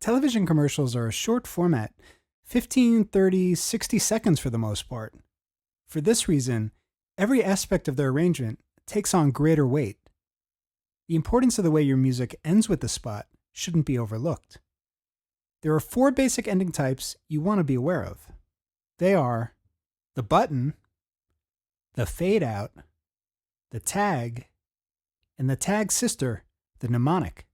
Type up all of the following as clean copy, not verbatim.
Television commercials are a short format, 15, 30, 60 seconds for the most part. For this reason, every aspect of their arrangement takes on greater weight. The importance of the way your music ends with the spot shouldn't be overlooked. There are 4 basic ending types you want to be aware of. They are the button, the fade out, the tag, and the tag sister, the mnemonic.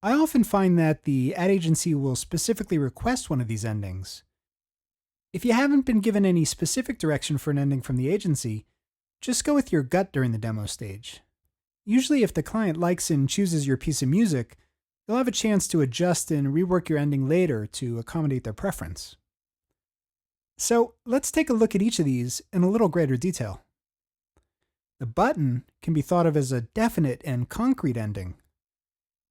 I often find that the ad agency will specifically request one of these endings. If you haven't been given any specific direction for an ending from the agency, just go with your gut during the demo stage. Usually if the client likes and chooses your piece of music, they'll have a chance to adjust and rework your ending later to accommodate their preference. So let's take a look at each of these in a little greater detail. The button can be thought of as a definite and concrete ending.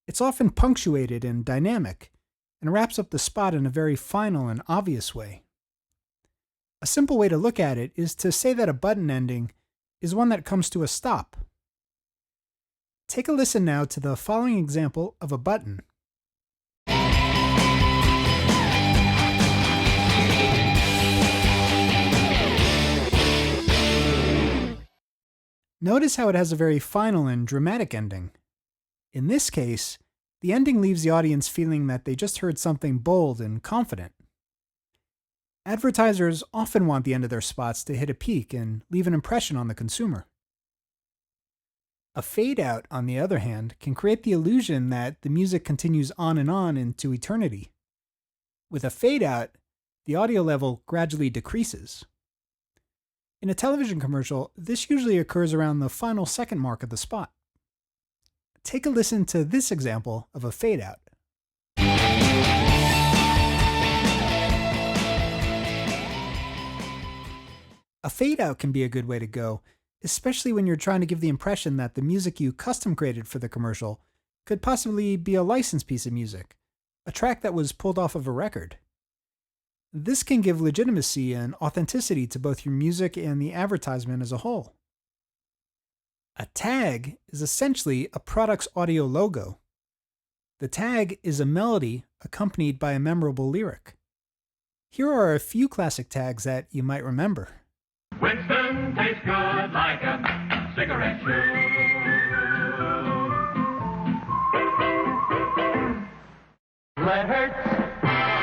It's often punctuated and dynamic, and wraps up the spot in a very final and obvious way. A simple way to look at it is to say that a button ending is one that comes to a stop. Take a listen now to the following example of a button. Notice how it has a very final and dramatic ending. In this case, the ending leaves the audience feeling that they just heard something bold and confident. Advertisers often want the end of their spots to hit a peak and leave an impression on the consumer. A fade out, on the other hand, can create the illusion that the music continues on into eternity. With a fade out, the audio level gradually decreases. In a television commercial, this usually occurs around the final second mark of the spot. Take a listen to this example of a fade out. A fade out can be a good way to go, especially when you're trying to give the impression that the music you custom created for the commercial could possibly be a licensed piece of music, a track that was pulled off of a record. This can give legitimacy and authenticity to both your music and the advertisement as a whole. A tag is essentially a product's audio logo. The tag is a melody accompanied by a memorable lyric. Here are a few classic tags that you might remember. Winston tastes good like a cigarette chew. Let Hertz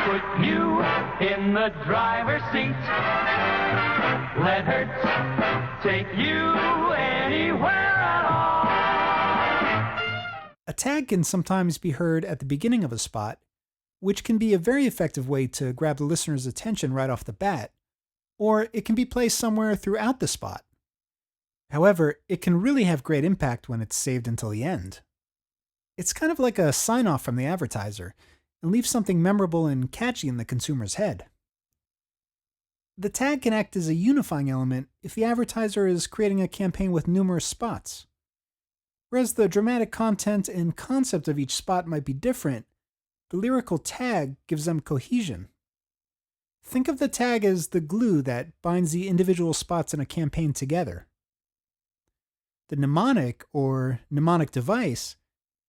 put you in the driver's seat. Let Hertz take you anywhere at all. A tag can sometimes be heard at the beginning of a spot, which can be a very effective way to grab the listener's attention right off the bat, or it can be placed somewhere throughout the spot. However, it can really have great impact when it's saved until the end. It's kind of like a sign-off from the advertiser, and leaves something memorable and catchy in the consumer's head. The tag can act as a unifying element if the advertiser is creating a campaign with numerous spots. Whereas the dramatic content and concept of each spot might be different, the lyrical tag gives them cohesion. Think of the tag as the glue that binds the individual spots in a campaign together. The mnemonic, or mnemonic device,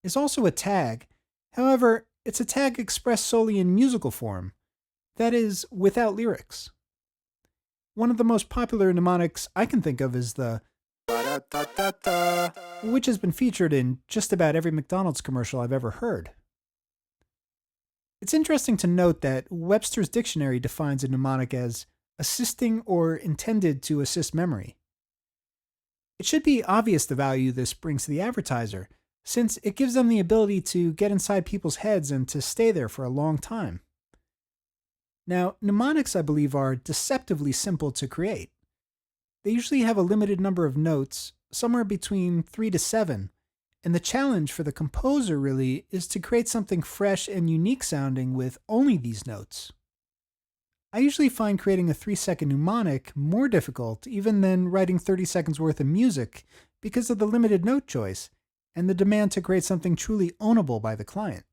is also a tag. However, it's a tag expressed solely in musical form, that is, without lyrics. One of the most popular mnemonics I can think of is the ba-da-da-da-da, which has been featured in just about every McDonald's commercial I've ever heard. It's interesting to note that Webster's dictionary defines a mnemonic as assisting or intended to assist memory. It should be obvious the value this brings to the advertiser, since it gives them the ability to get inside people's heads and to stay there for a long time. Now, mnemonics, I believe, are deceptively simple to create. They usually have a limited number of notes, somewhere between 3 to 7, and the challenge for the composer really is to create something fresh and unique sounding with only these notes. I usually find creating a 3-second mnemonic more difficult even than writing 30 seconds worth of music because of the limited note choice and the demand to create something truly ownable by the client.